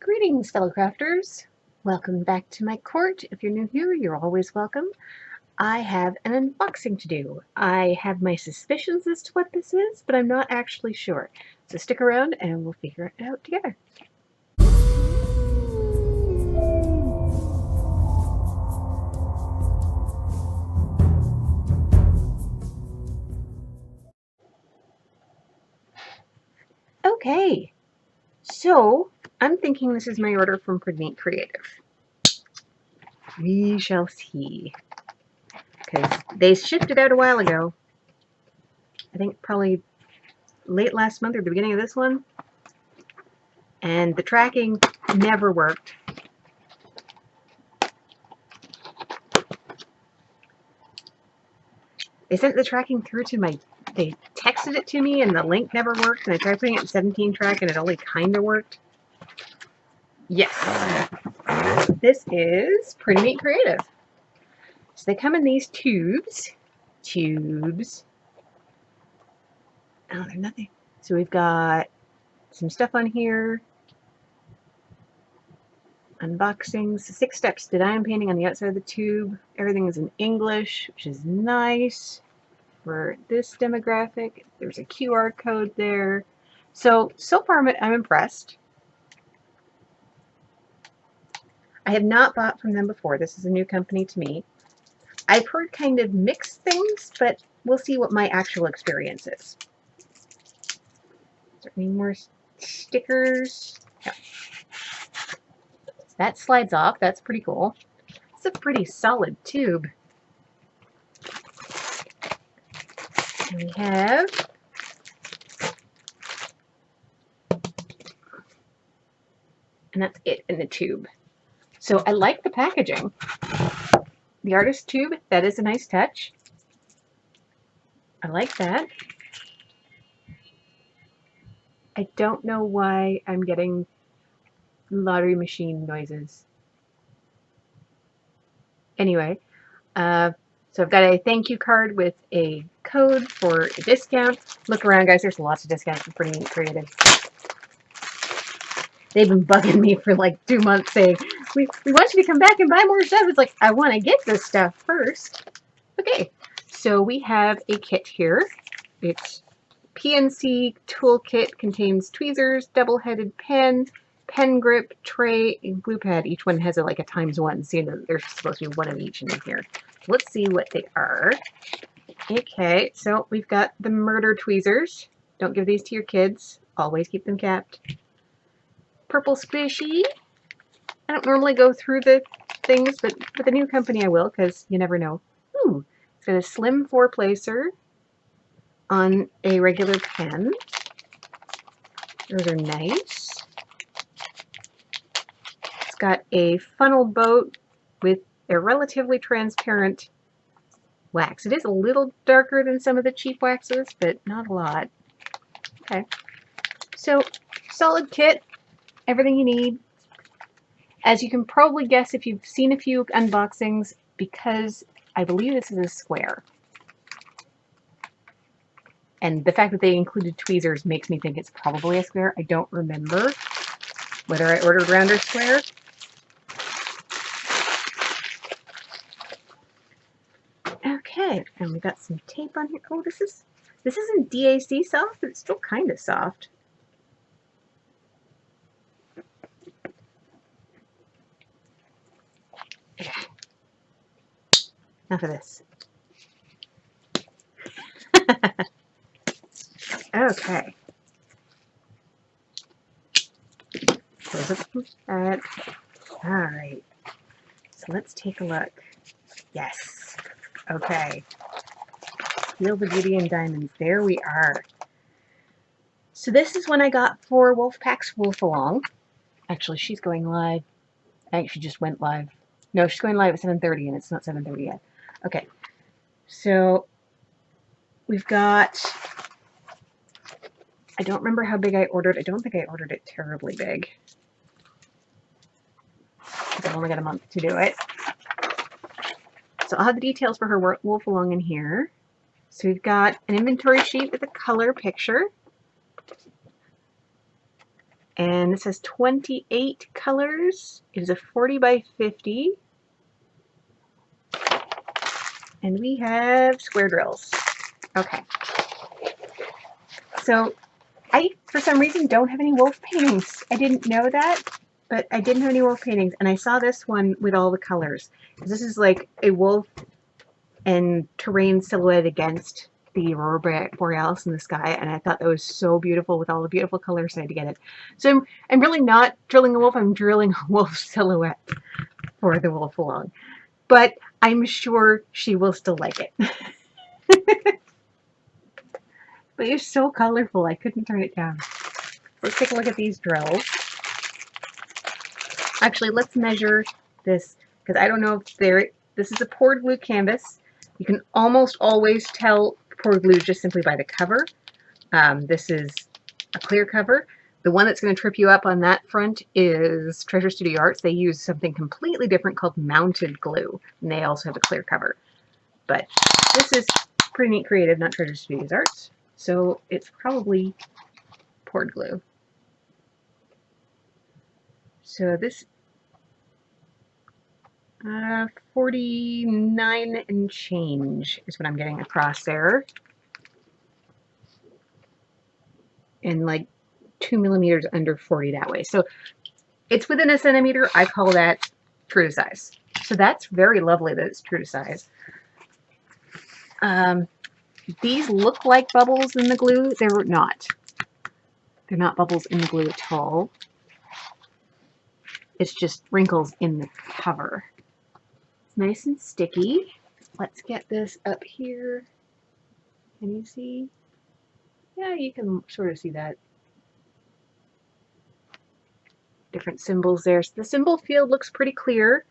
Greetings, fellow crafters. Welcome back to my court. If you're new here, you're always welcome. I have an unboxing to do. I have my suspicions as to what this is, but I'm not actually sure. So stick around and we'll figure it out together. Okay, so I'm thinking this is my order from Pretty Neat Creative. We shall see. Because they shipped it out a while ago. I think probably late last month or the beginning of this one. And the tracking never worked. They sent the tracking through to they texted it to me and the link never worked, and I tried putting it in 17 track and it only kind of worked. Yes, this is Pretty Neat Creative. So they come in these tubes. Oh, there's nothing. So we've got some stuff on here. Unboxings, 6 steps to diamond painting on the outside of the tube. Everything is in English, which is nice for this demographic. There's a QR code there. So far I'm impressed. I have not bought from them before. This is a new company to me. I've heard kind of mixed things, but we'll see what my actual experience is. Is there any more stickers? No. That slides off. That's pretty cool. It's a pretty solid tube. And we have and that's it in the tube. So I like the packaging. The artist tube, that is a nice touch. I like that. I don't know why I'm getting lottery machine noises. Anyway, so I've got a thank you card with a code for a discount. Look around, guys. There's lots of discounts for Pretty Neat Creative. They've been bugging me for like 2 months saying, we want you to come back and buy more stuff. It's like, I want to get this stuff first. Okay, so we have a kit here. It's PNC toolkit, contains tweezers, double-headed pen, pen grip, tray, and glue pad. Each one has like a ×1, so you know there's supposed to be one of each in here. So let's see what they are. Okay, so we've got the murder tweezers. Don't give these to your kids. Always keep them capped. Purple squishy. I don't normally go through the things, but with a new company I will, because you never know. Ooh, it's got a slim 4-placer on a regular pen. Those are nice. It's got a funnel boat with a relatively transparent wax. It is a little darker than some of the cheap waxes, but not a lot. Okay. So, solid kit. Everything you need. As you can probably guess if you've seen a few unboxings, because I believe this is a square. And the fact that they included tweezers makes me think it's probably a square. I don't remember whether I ordered round or square. Okay, and we got some tape on here. Oh, this isn't DAC soft, but it's still kind of soft. Enough of this. Okay. Close up that. Alright. So let's take a look. Yes. Okay. Feel the beauty in diamonds. There we are. So this is one I got for Wolfpack's Wolf Along. Actually, she's going live. I think she just went live. No, she's going live at 7:30 and it's not 7:30 yet. Okay. So we've got, I don't remember how big I ordered. I don't think I ordered it terribly big. I've only got a month to do it. So I'll have the details for her Wolf Along in here. So we've got an inventory sheet with a color picture. And this has 28 colors. It is a 40 by 50. And we have square drills. Okay. So I, for some reason, don't have any wolf paintings. I didn't know that, but I didn't have any wolf paintings. And I saw this one with all the colors. This is like a wolf and terrain silhouette against the aurora borealis in the sky, and I thought that was so beautiful with all the beautiful colors. I had to get it. So I'm really not drilling a wolf. I'm drilling a wolf silhouette for the wolf along, but I'm sure she will still like it. But it's so colorful, I couldn't turn it down. Let's take a look at these drills. Actually, let's measure this, because I don't know if this is a poured glue canvas. You can almost always tell poured glue just simply by the cover. This is a clear cover. The one that's going to trip you up on that front is Treasure Studio Arts. They use something completely different called mounted glue, and they also have a clear cover. But this is Pretty Neat Creative, not Treasure Studio Arts, so it's probably poured glue. So this 49 and change is what I'm getting across there. And like 2 millimeters under 40 that way. So it's within a centimeter. I call that true to size. So that's very lovely that it's true to size. These look like bubbles in the glue. They're not. They're not bubbles in the glue at all. It's just wrinkles in the cover. It's nice and sticky. Let's get this up here. Can you see? Yeah, you can sort of see that. Different symbols there. So the symbol field looks pretty clear.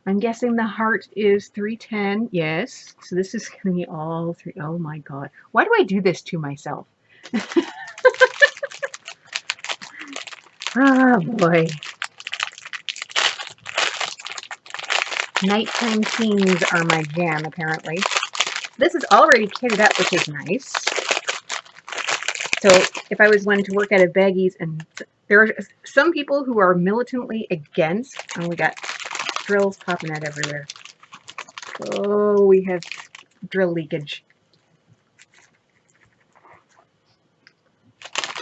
I'm guessing the heart is 310. Yes. So this is going to be all three. Oh my God. Why do I do this to myself? Oh boy. Nighttime scenes are my jam, apparently. This is already kitted up, which is nice. So if I was one to work out of baggies, and there are some people who are militantly against, and we got drills popping out everywhere. Oh, we have drill leakage.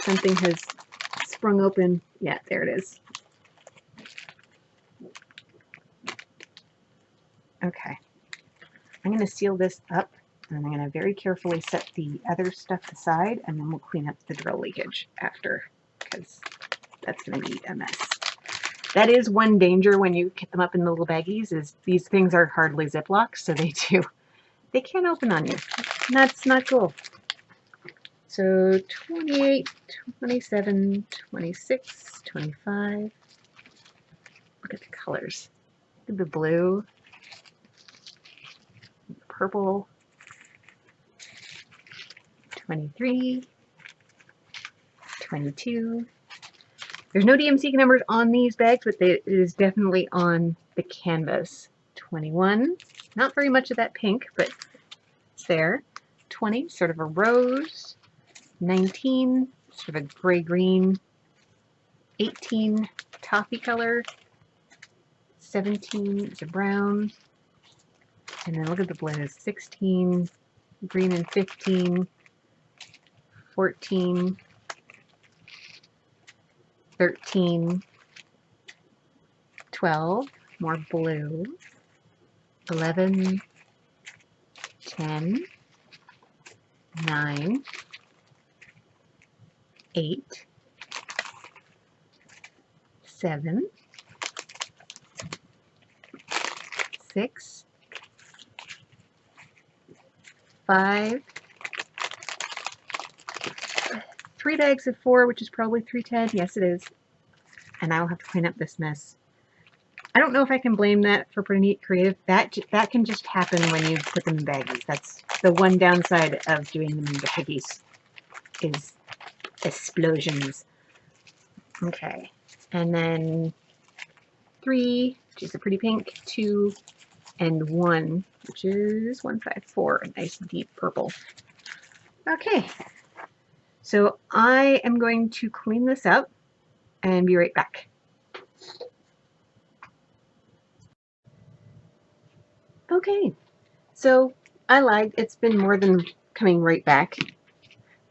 Something has sprung open. Yeah, there it is. Okay. I'm going to seal this up, and I'm going to very carefully set the other stuff aside, and then we'll clean up the drill leakage after, because that's going to be a mess. That is one danger when you kit them up in the little baggies, is these things are hardly Ziplocs, so they can open on you. And that's not cool. So 28, 27, 26, 25. Look at the colors. Look at the blue, the purple. 23, 22. There's no DMC numbers on these bags, but it is definitely on the canvas. 21. Not very much of that pink, but it's there. 20, sort of a rose. 19, sort of a gray-green. 18, toffee color. 17 is a brown. And then look at the blues. 16, green and 15. 14, 13, 12, more blue. 11, 10, 9, 8, 7, 6, 5, 3 bags of 4, which is probably 310. Yes, it is. And I'll have to clean up this mess. I don't know if I can blame that for Pretty Neat Creative. That can just happen when you put them in baggies. That's the one downside of doing them in baggies, is explosions. Okay. And then 3, which is a pretty pink, 2, and 1, which is 154, a nice deep purple. Okay. So I am going to clean this up, and be right back. Okay, so I lied. It's been more than coming right back,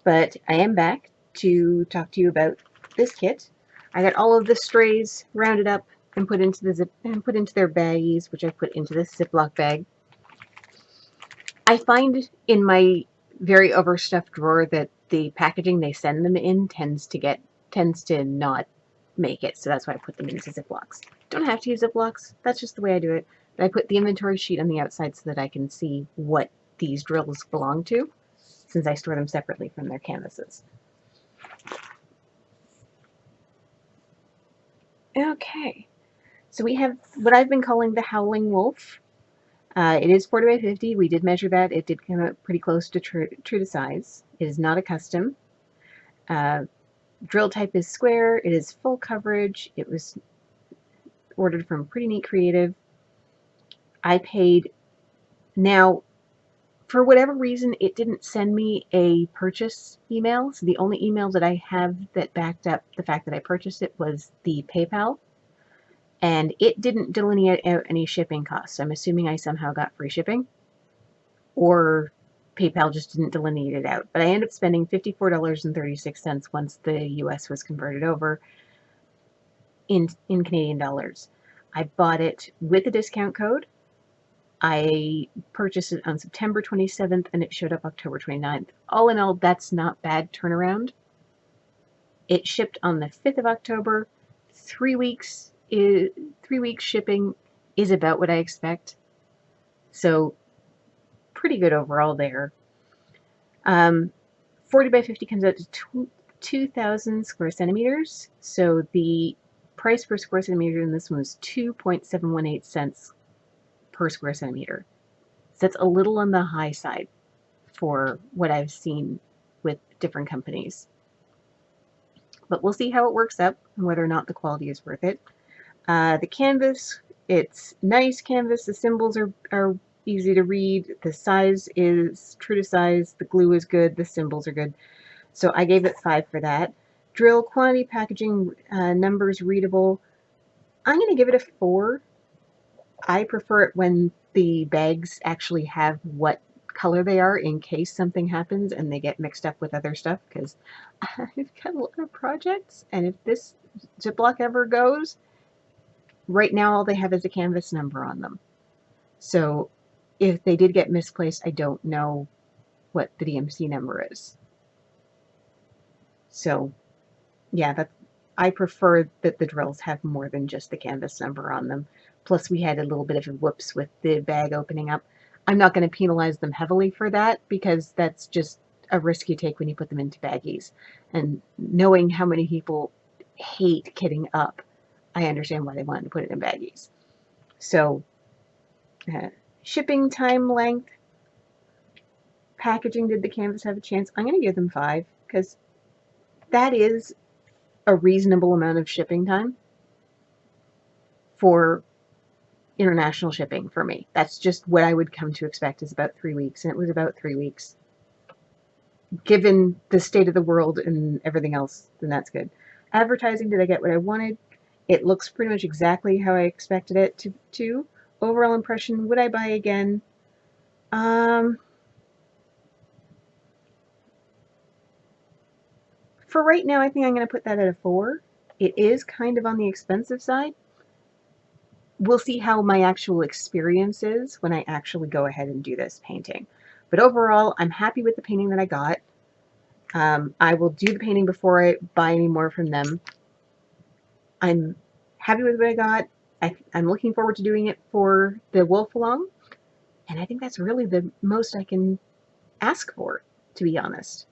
but I am back to talk to you about this kit. I got all of the strays rounded up and put into their baggies, which I put into this Ziploc bag. I find in my very overstuffed drawer that the packaging they send them in tends to not make it, so that's why I put them into Ziplocs. Don't have to use Ziplocs, that's just the way I do it. But I put the inventory sheet on the outside so that I can see what these drills belong to, since I store them separately from their canvases. Okay, so we have what I've been calling the Howling Wolf. It is 40 by 50. We did measure that. It did come out pretty close to true to size. It is not a custom. Drill type is square. It is full coverage. It was ordered from Pretty Neat Creative. I paid. Now, for whatever reason, it didn't send me a purchase email. So the only email that I have that backed up the fact that I purchased it was the PayPal. And it didn't delineate out any shipping costs. I'm assuming I somehow got free shipping, or PayPal just didn't delineate it out. But I ended up spending $54.36 once the US was converted over in Canadian dollars. I bought it with a discount code. I purchased it on September 27th and it showed up October 29th. All in all, that's not bad turnaround. It shipped on the 5th of October. 3 weeks shipping is about what I expect. So pretty good overall there. 40 by 50 comes out to 2,000 square centimeters. So the price per square centimeter in this one was 2.718 cents per square centimeter. So that's a little on the high side for what I've seen with different companies. But we'll see how it works up and whether or not the quality is worth it. The canvas, it's nice canvas. The symbols are easy to read. The size is true to size. The glue is good. The symbols are good. So I gave it 5 for that. Drill, quantity, packaging, numbers, readable. I'm going to give it a 4. I prefer it when the bags actually have what color they are in case something happens and they get mixed up with other stuff, because I've got a lot of projects, and if this Ziploc ever goes, right now all they have is a canvas number on them. So if they did get misplaced, I don't know what the DMC number is. So yeah, I prefer that the drills have more than just the canvas number on them. Plus we had a little bit of a whoops with the bag opening up. I'm not going to penalize them heavily for that, because that's just a risk you take when you put them into baggies. And knowing how many people hate kitting up, I understand why they wanted to put it in baggies. So shipping time, length, packaging, did the canvas have a chance? I'm going to give them 5, because that is a reasonable amount of shipping time for international shipping for me. That's just what I would come to expect, is about 3 weeks, and it was about 3 weeks. Given the state of the world and everything else, then that's good. Advertising, did I get what I wanted? It looks pretty much exactly how I expected it to. Overall impression, would I buy again? For right now, I think I'm going to put that at a 4. It is kind of on the expensive side. We'll see how my actual experience is when I actually go ahead and do this painting. But overall, I'm happy with the painting that I got. I will do the painting before I buy any more from them. I'm happy with what I got. I'm looking forward to doing it for the Wolf Along. And I think that's really the most I can ask for, to be honest.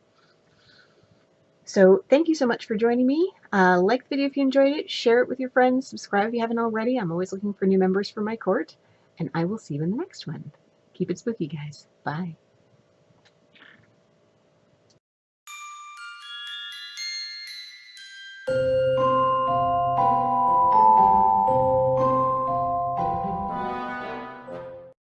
So thank you so much for joining me. Like the video if you enjoyed it, share it with your friends, subscribe if you haven't already. I'm always looking for new members for my court, and I will see you in the next one. Keep it spooky, guys. Bye.